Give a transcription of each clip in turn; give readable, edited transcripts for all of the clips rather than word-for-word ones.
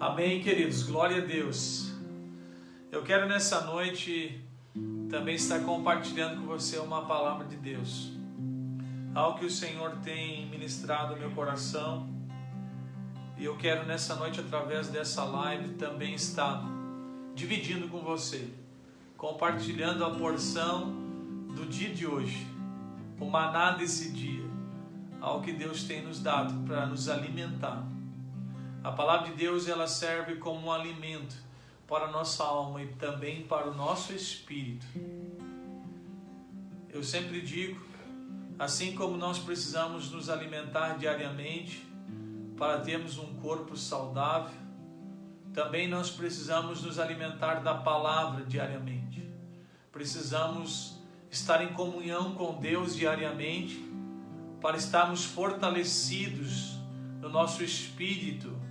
Amém, queridos, glória a Deus. Eu quero nessa noite também estar compartilhando com você uma palavra de Deus, algo que o Senhor tem ministrado no meu coração, e eu quero nessa noite, através dessa live, também estar dividindo com você, compartilhando a porção do dia de hoje, o maná desse dia, algo que Deus tem nos dado para nos alimentar. A palavra de Deus, ela serve como um alimento para a nossa alma e também para o nosso espírito. Eu sempre digo, assim como nós precisamos nos alimentar diariamente para termos um corpo saudável, também nós precisamos nos alimentar da palavra diariamente. Precisamos estar em comunhão com Deus diariamente para estarmos fortalecidos no nosso espírito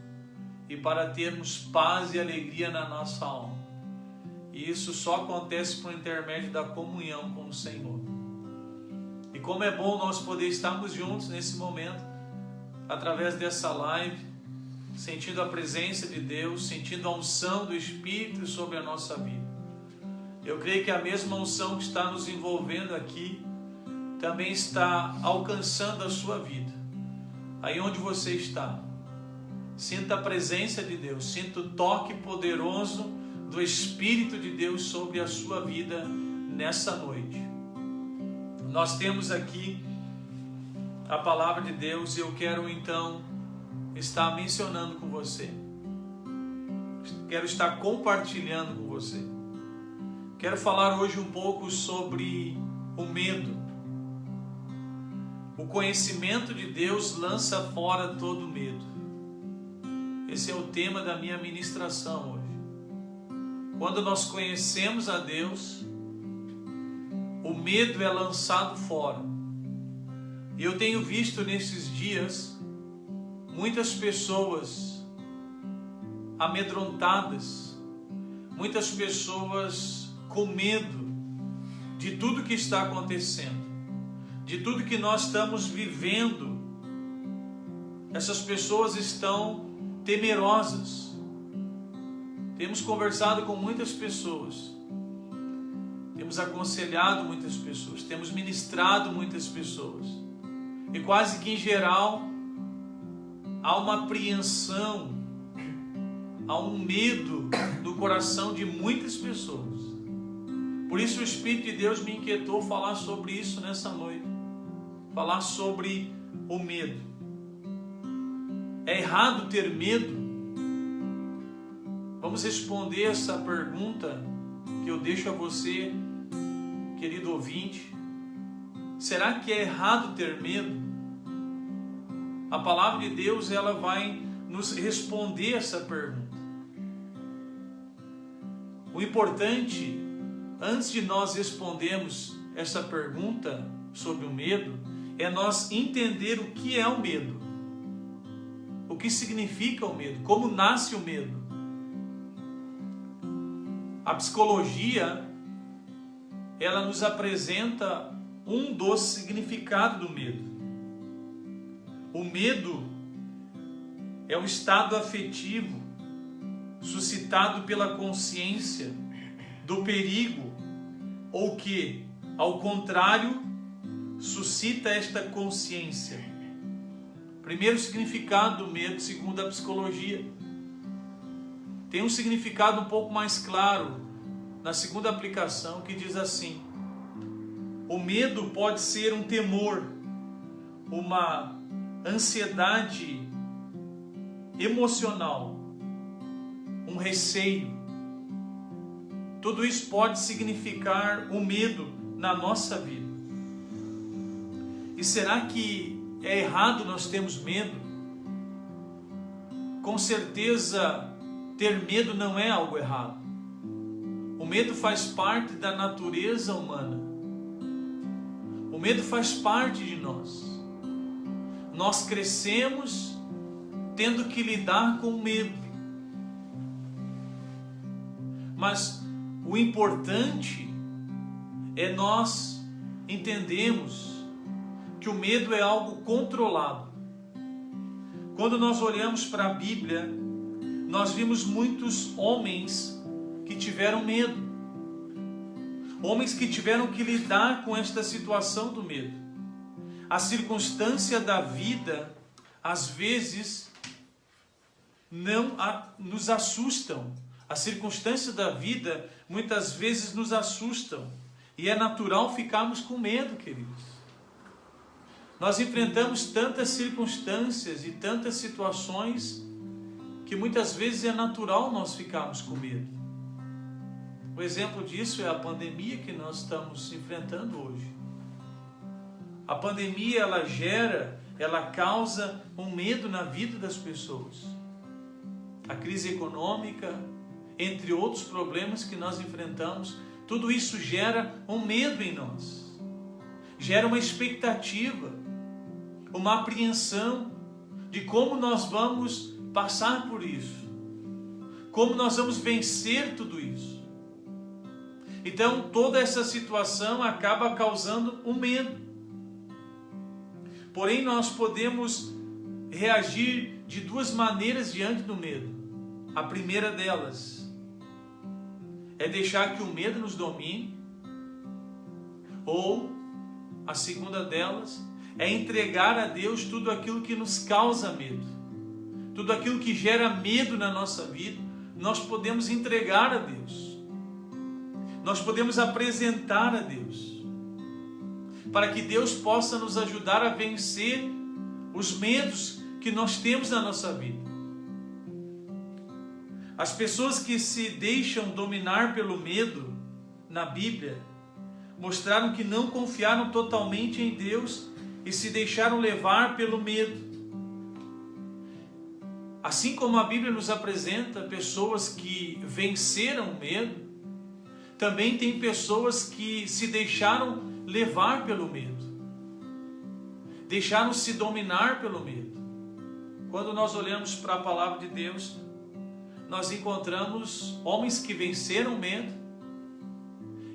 e para termos paz e alegria na nossa alma. E isso só acontece por intermédio da comunhão com o Senhor. E como é bom nós poder estarmos juntos nesse momento, através dessa live, sentindo a presença de Deus, sentindo a unção do Espírito sobre a nossa vida. Eu creio que a mesma unção que está nos envolvendo aqui também está alcançando a sua vida. Aí onde você está, sinta a presença de Deus, sinta o toque poderoso do Espírito de Deus sobre a sua vida nessa noite. Nós temos aqui a palavra de Deus e eu quero então estar mencionando com você. Quero estar compartilhando com você. Quero falar hoje um pouco sobre o medo. O conhecimento de Deus lança fora todo medo. Esse é o tema da minha ministração hoje. Quando nós conhecemos a Deus, o medo é lançado fora. E eu tenho visto nesses dias muitas pessoas amedrontadas, muitas pessoas com medo de tudo que está acontecendo, de tudo que nós estamos vivendo. Essas pessoas estão temerosas. Temos conversado com muitas pessoas, temos aconselhado muitas pessoas, temos ministrado muitas pessoas, e quase que em geral há uma apreensão, há um medo no coração de muitas pessoas. Por isso o Espírito de Deus me inquietou falar sobre isso nessa noite, falar sobre o medo. É errado ter medo? Vamos responder essa pergunta que eu deixo a você, querido ouvinte. Será que é errado ter medo? A palavra de Deus, ela vai nos responder essa pergunta. O importante, antes de nós respondermos essa pergunta sobre o medo, é nós entender o que é o medo. O que significa o medo? Como nasce o medo? A psicologia, ela nos apresenta um dos significados do medo. O medo é um estado afetivo suscitado pela consciência do perigo, ou que, ao contrário, suscita esta consciência. Primeiro significado do medo, segundo a psicologia. Tem um significado um pouco mais claro na segunda aplicação, que diz assim: o medo pode ser um temor, uma ansiedade emocional, um receio. Tudo isso pode significar o medo na nossa vida. E será que é errado nós termos medo? Com certeza, ter medo não é algo errado. O medo faz parte da natureza humana. O medo faz parte de nós. Nós crescemos tendo que lidar com o medo. Mas o importante é nós entendermos que o medo é algo controlado. Quando nós olhamos para a Bíblia, nós vimos muitos homens que tiveram medo. Homens que tiveram que lidar com esta situação do medo. A circunstância da vida, às vezes, não nos assustam. As circunstâncias da vida, muitas vezes, nos assustam. E é natural ficarmos com medo, queridos. Nós enfrentamos tantas circunstâncias e tantas situações que muitas vezes é natural nós ficarmos com medo. O exemplo disso é a pandemia que nós estamos enfrentando hoje. A pandemia, ela causa um medo na vida das pessoas. A crise econômica, entre outros problemas que nós enfrentamos, tudo isso gera um medo em nós. Gera uma expectativa, uma apreensão de como nós vamos passar por isso. Como nós vamos vencer tudo isso. Então, toda essa situação acaba causando um medo. Porém, nós podemos reagir de duas maneiras diante do medo. A primeira delas é deixar que o medo nos domine, ou a segunda delas é entregar a Deus tudo aquilo que nos causa medo, tudo aquilo que gera medo na nossa vida. Nós podemos entregar a Deus, nós podemos apresentar a Deus, para que Deus possa nos ajudar a vencer os medos que nós temos na nossa vida. As pessoas que se deixam dominar pelo medo, na Bíblia, mostraram que não confiaram totalmente em Deus e se deixaram levar pelo medo. Assim como a Bíblia nos apresenta pessoas que venceram o medo, também tem pessoas que se deixaram levar pelo medo, deixaram-se dominar pelo medo. Quando nós olhamos para a palavra de Deus, nós encontramos homens que venceram o medo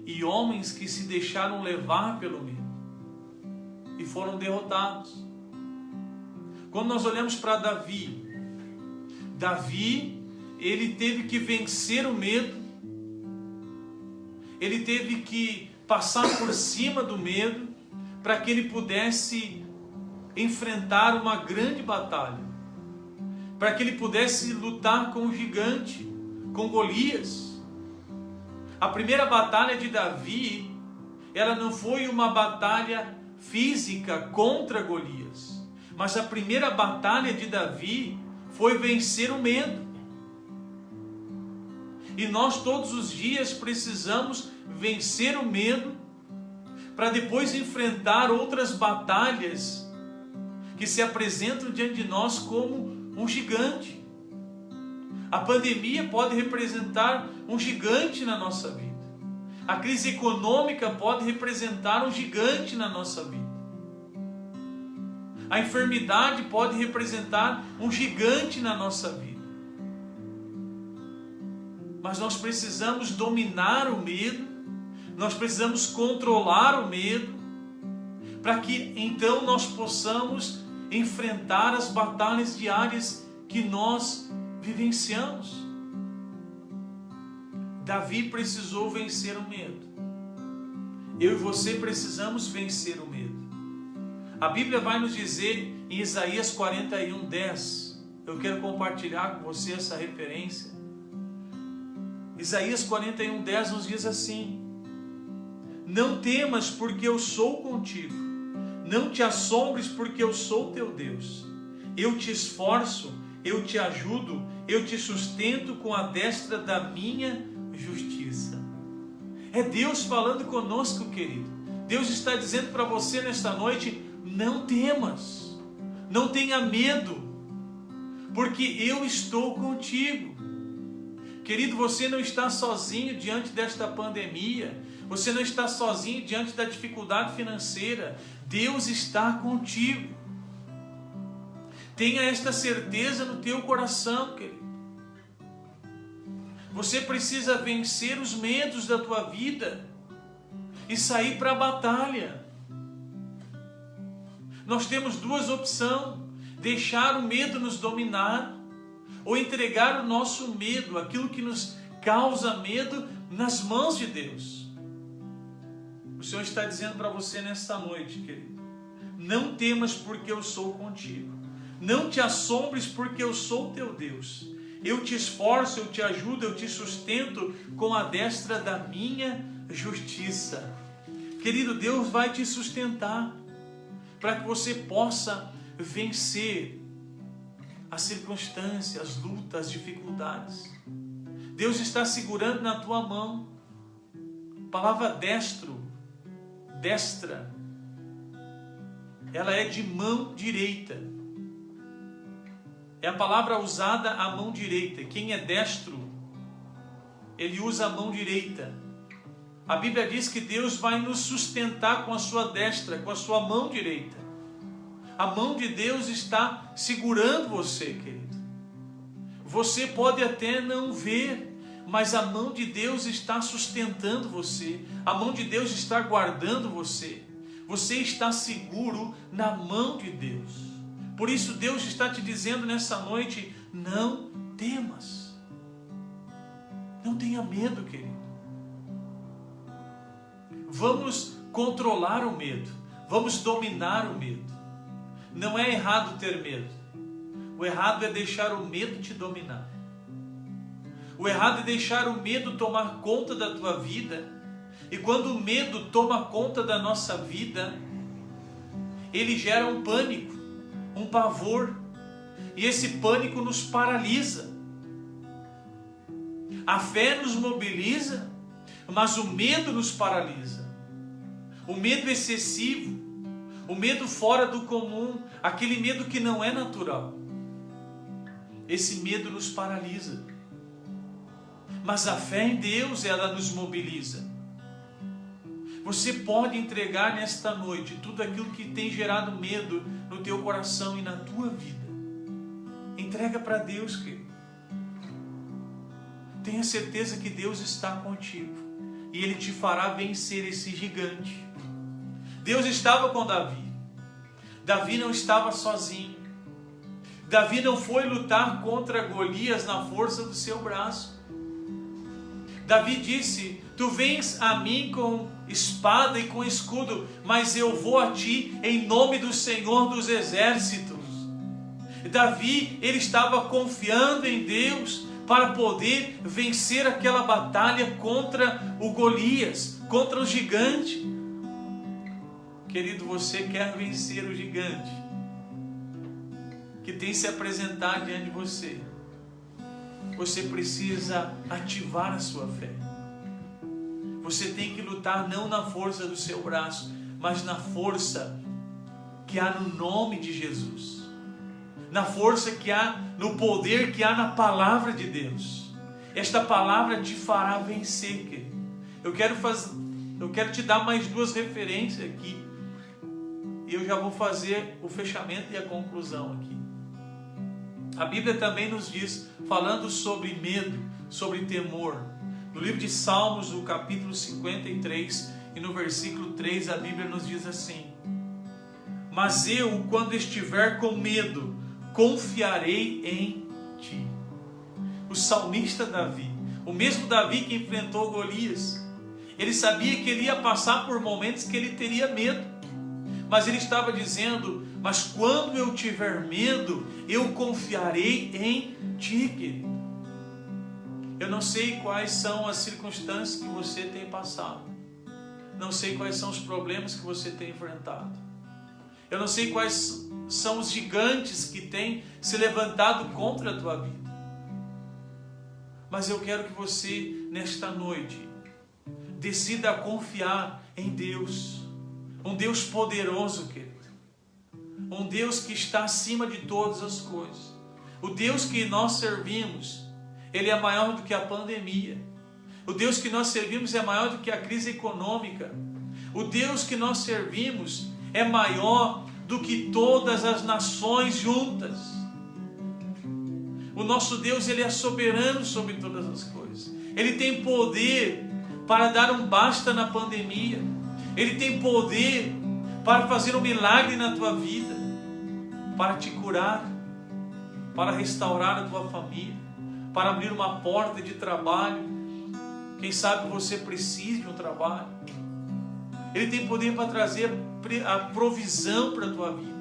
e homens que se deixaram levar pelo medo e foram derrotados. Quando nós olhamos para Davi, ele teve que vencer o medo, ele teve que passar por cima do medo para que ele pudesse enfrentar uma grande batalha, para que ele pudesse lutar com o gigante, com Golias. A primeira batalha de Davi, ela não foi uma batalha física contra Golias, mas a primeira batalha de Davi foi vencer o medo. E nós todos os dias precisamos vencer o medo para depois enfrentar outras batalhas que se apresentam diante de nós como um gigante. A pandemia pode representar um gigante na nossa vida. A crise econômica pode representar um gigante na nossa vida. A enfermidade pode representar um gigante na nossa vida. Mas nós precisamos dominar o medo, nós precisamos controlar o medo, para que então nós possamos enfrentar as batalhas diárias que nós vivenciamos. Davi precisou vencer o medo. Eu e você precisamos vencer o medo. A Bíblia vai nos dizer em Isaías 41:10, eu quero compartilhar com você essa referência. Isaías 41:10 nos diz assim: não temas, porque eu sou contigo. Não te assombres, porque eu sou teu Deus. Eu te esforço, eu te ajudo, eu te sustento com a destra da minha justiça. É Deus falando conosco, querido. Deus está dizendo para você nesta noite: não temas, não tenha medo, porque eu estou contigo. Querido, você não está sozinho diante desta pandemia, você não está sozinho diante da dificuldade financeira. Deus está contigo. Tenha esta certeza no teu coração, querido. Você precisa vencer os medos da tua vida e sair para a batalha. Nós temos duas opções: deixar o medo nos dominar, ou entregar o nosso medo, aquilo que nos causa medo, nas mãos de Deus. O Senhor está dizendo para você nesta noite, querido: não temas, porque eu sou contigo. Não te assombres, porque eu sou teu Deus. Eu te esforço, eu te ajudo, eu te sustento com a destra da minha justiça. Querido, Deus vai te sustentar para que você possa vencer as circunstâncias, as lutas, as dificuldades. Deus está segurando na tua mão. A palavra destro, destra, ela é de mão direita. É a palavra usada à mão direita. Quem é destro, ele usa a mão direita. A Bíblia diz que Deus vai nos sustentar com a sua destra, com a sua mão direita. A mão de Deus está segurando você, querido. Você pode até não ver, mas a mão de Deus está sustentando você. A mão de Deus está guardando você. Você está seguro na mão de Deus. Por isso Deus está te dizendo nessa noite: não temas. Não tenha medo, querido. Vamos controlar o medo. Vamos dominar o medo. Não é errado ter medo. O errado é deixar o medo te dominar. O errado é deixar o medo tomar conta da tua vida. E quando o medo toma conta da nossa vida, ele gera um pânico, um pavor. E esse pânico nos paralisa. A fé nos mobiliza, mas o medo nos paralisa. O medo excessivo, o medo fora do comum, aquele medo que não é natural. Esse medo nos paralisa. Mas a fé em Deus, ela nos mobiliza. Você pode entregar nesta noite tudo aquilo que tem gerado medo no teu coração e na tua vida. Entrega para Deus, querido. Tenha certeza que Deus está contigo e Ele te fará vencer esse gigante. Deus estava com Davi. Davi não estava sozinho. Davi não foi lutar contra Golias na força do seu braço. Davi disse: tu vens a mim com espada e com escudo, mas eu vou a ti em nome do Senhor dos Exércitos. Davi, ele estava confiando em Deus para poder vencer aquela batalha contra o Golias, contra o gigante. Querido, você quer vencer o gigante que tem se apresentado diante de você? Você precisa ativar a sua fé. Você tem que lutar não na força do seu braço, mas na força que há no nome de Jesus. Na força que há, no poder que há na palavra de Deus. Esta palavra te fará vencer, querido. Eu quero te dar mais duas referências aqui. E eu já vou fazer o fechamento e a conclusão aqui. A Bíblia também nos diz, falando sobre medo, sobre temor. No livro de Salmos, no capítulo 53 e no versículo 3, a Bíblia nos diz assim: mas eu, quando estiver com medo, confiarei em ti. O salmista Davi, o mesmo Davi que enfrentou Golias, ele sabia que ele ia passar por momentos que ele teria medo, mas ele estava dizendo: mas quando eu tiver medo, eu confiarei em ti, querido. Eu não sei quais são as circunstâncias que você tem passado, não sei quais são os problemas que você tem enfrentado, eu não sei quais são os gigantes que têm se levantado contra a tua vida, mas eu quero que você, nesta noite, decida confiar em Deus, um Deus poderoso, querido, um Deus que está acima de todas as coisas. O Deus que nós servimos, Ele é maior do que a pandemia. O Deus que nós servimos é maior do que a crise econômica. O Deus que nós servimos é maior do que todas as nações juntas. O nosso Deus, Ele é soberano sobre todas as coisas. Ele tem poder para dar um basta na pandemia. Ele tem poder para fazer um milagre na tua vida, para te curar, para restaurar a tua família, para abrir uma porta de trabalho. Quem sabe você precisa de um trabalho. Ele tem poder para trazer a provisão para a tua vida.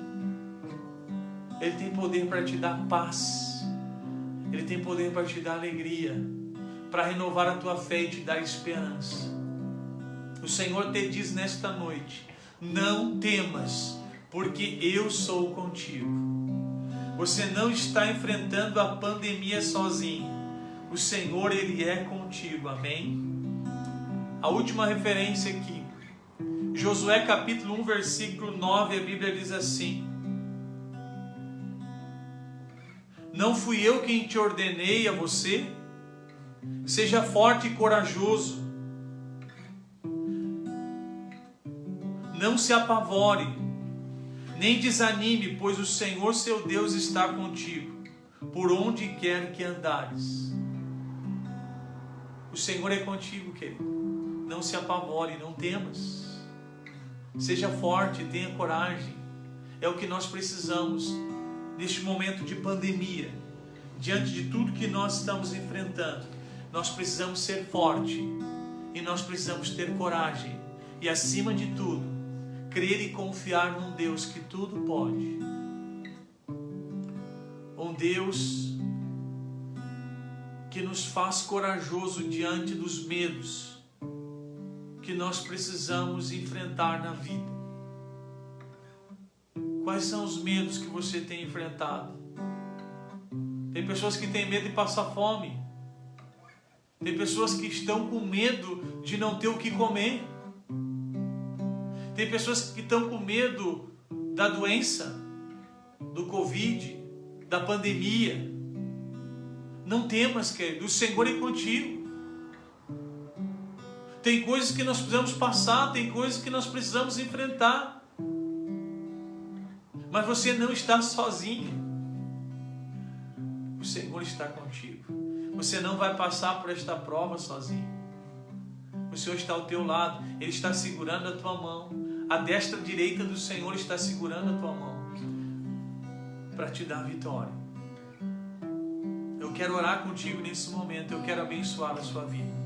Ele tem poder para te dar paz. Ele tem poder para te dar alegria, para renovar a tua fé e te dar esperança. O Senhor te diz nesta noite: não temas, porque eu sou contigo. Você não está enfrentando a pandemia sozinho. O Senhor, Ele é contigo. Amém? A última referência aqui, Josué capítulo 1, versículo 9, a Bíblia diz assim: não fui eu quem te ordenei a você? Seja forte e corajoso. Não se apavore, nem desanime, pois o Senhor seu Deus está contigo, por onde quer que andares. O Senhor é contigo, querido. Não se apavore, não temas. Seja forte, tenha coragem. É o que nós precisamos neste momento de pandemia. Diante de tudo que nós estamos enfrentando, nós precisamos ser fortes e nós precisamos ter coragem. E acima de tudo, crer e confiar num Deus que tudo pode. Um Deus que nos faz corajoso diante dos medos que nós precisamos enfrentar na vida. Quais são os medos que você tem enfrentado? Tem pessoas que têm medo de passar fome. Tem pessoas que estão com medo de não ter o que comer. Tem pessoas que estão com medo da doença, do Covid, da pandemia. Não temas, querido, o Senhor é contigo. Tem coisas que nós precisamos passar, tem coisas que nós precisamos enfrentar. Mas você não está sozinho. O Senhor está contigo. Você não vai passar por esta prova sozinho. O Senhor está ao teu lado. Ele está segurando a tua mão. A destra direita do Senhor está segurando a tua mão para te dar vitória. Eu quero orar contigo nesse momento. Eu quero abençoar a sua vida.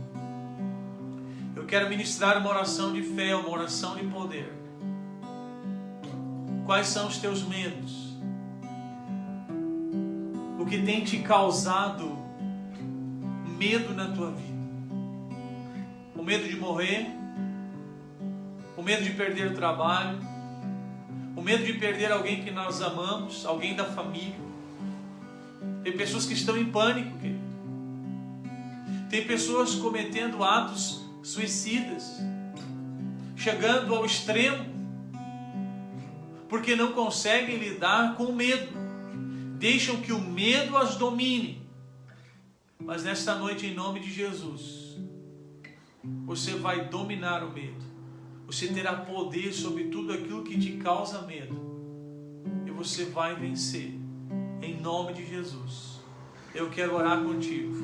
Eu quero ministrar uma oração de fé, uma oração de poder. Quais são os teus medos? O que tem te causado medo na tua vida? O medo de morrer? O medo de perder o trabalho? O medo de perder alguém que nós amamos? Alguém da família? Tem pessoas que estão em pânico, querido. Tem pessoas cometendo atos suicidas, chegando ao extremo, porque não conseguem lidar com o medo. Deixam que o medo as domine. Mas nesta noite, em nome de Jesus, você vai dominar o medo. Você terá poder sobre tudo aquilo que te causa medo. E você vai vencer. Em nome de Jesus. Eu quero orar contigo.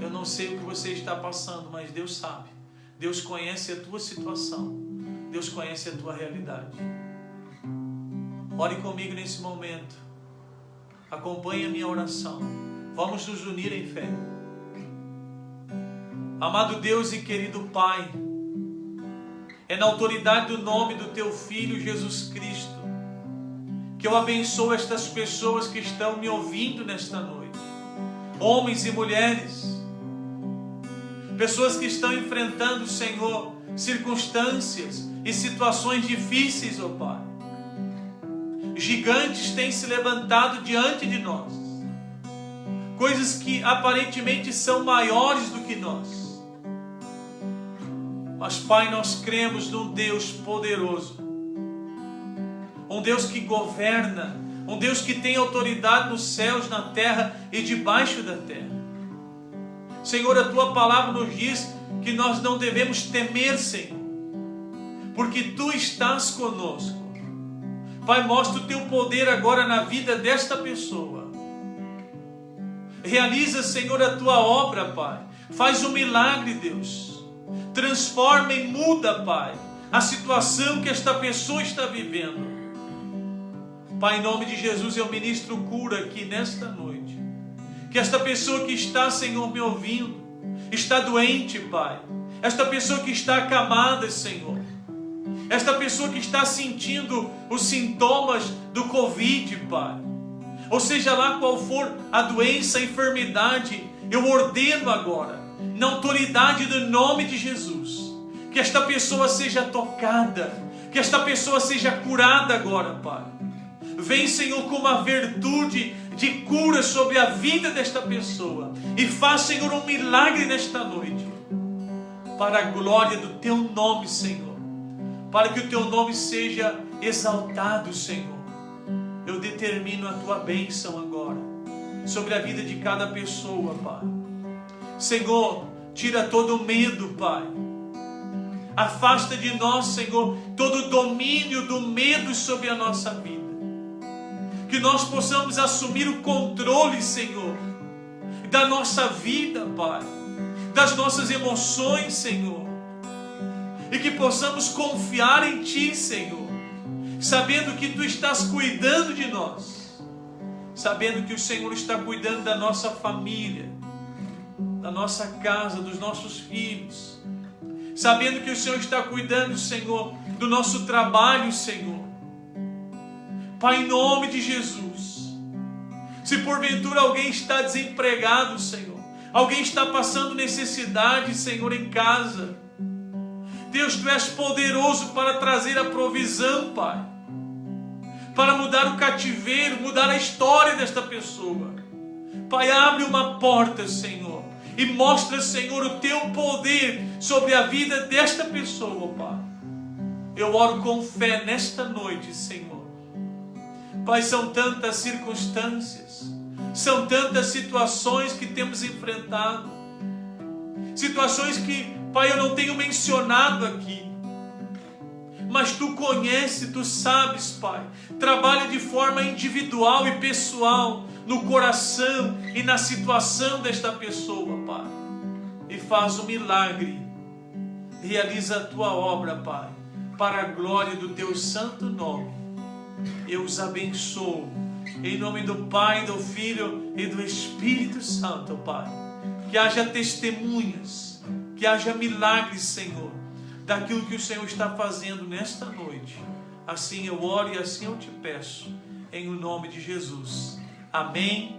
Eu não sei o que você está passando, mas Deus sabe. Deus conhece a tua situação. Deus conhece a tua realidade. Ore comigo nesse momento. Acompanhe a minha oração. Vamos nos unir em fé. Amado Deus e querido Pai, é na autoridade do nome do Teu Filho Jesus Cristo que eu abençoo estas pessoas que estão me ouvindo nesta noite. Homens e mulheres, pessoas que estão enfrentando, Senhor, circunstâncias e situações difíceis, ó Pai. Gigantes têm se levantado diante de nós. Coisas que aparentemente são maiores do que nós. Mas, Pai, nós cremos num Deus poderoso. Um Deus que governa. Um Deus que tem autoridade nos céus, na terra e debaixo da terra. Senhor, a Tua palavra nos diz que nós não devemos temer, Senhor, porque Tu estás conosco. Pai, mostra o Teu poder agora na vida desta pessoa. Realiza, Senhor, a Tua obra, Pai. Faz um milagre, Deus. Transforma e muda, Pai, a situação que esta pessoa está vivendo. Pai, em nome de Jesus, eu ministro cura aqui nesta noite. Que esta pessoa que está, Senhor, me ouvindo, está doente, Pai. Esta pessoa que está acamada, Senhor. Esta pessoa que está sentindo os sintomas do Covid, Pai. Ou seja lá qual for a doença, a enfermidade, eu ordeno agora, na autoridade do nome de Jesus, que esta pessoa seja tocada, que esta pessoa seja curada agora, Pai. Vem, Senhor, com uma virtude de cura sobre a vida desta pessoa e faz, Senhor, um milagre nesta noite, para a glória do Teu nome, Senhor, para que o Teu nome seja exaltado, Senhor. Eu determino a Tua bênção agora sobre a vida de cada pessoa, Pai. Senhor, tira todo o medo, Pai. Afasta de nós, Senhor, todo o domínio do medo sobre a nossa vida. Que nós possamos assumir o controle, Senhor, da nossa vida, Pai, das nossas emoções, Senhor, e que possamos confiar em Ti, Senhor, sabendo que Tu estás cuidando de nós, sabendo que o Senhor está cuidando da nossa família, da nossa casa, dos nossos filhos, sabendo que o Senhor está cuidando, Senhor, do nosso trabalho, Senhor. Pai, em nome de Jesus, se porventura alguém está desempregado, Senhor, alguém está passando necessidade, Senhor, em casa, Deus, Tu és poderoso para trazer a provisão, Pai, para mudar o cativeiro, mudar a história desta pessoa. Pai, abre uma porta, Senhor, e mostra, Senhor, o Teu poder sobre a vida desta pessoa, Pai. Eu oro com fé nesta noite, Senhor. Pai, são tantas circunstâncias, são tantas situações que temos enfrentado, situações que, Pai, eu não tenho mencionado aqui, mas Tu conheces, Tu sabes, Pai. Trabalha de forma individual e pessoal no coração e na situação desta pessoa, Pai, e faz um milagre, realiza a Tua obra, Pai, para a glória do Teu santo nome. Eu os abençoo, em nome do Pai, do Filho e do Espírito Santo, Pai. Que haja testemunhas, que haja milagres, Senhor, daquilo que o Senhor está fazendo nesta noite. Assim eu oro e assim eu te peço, em o nome de Jesus. Amém.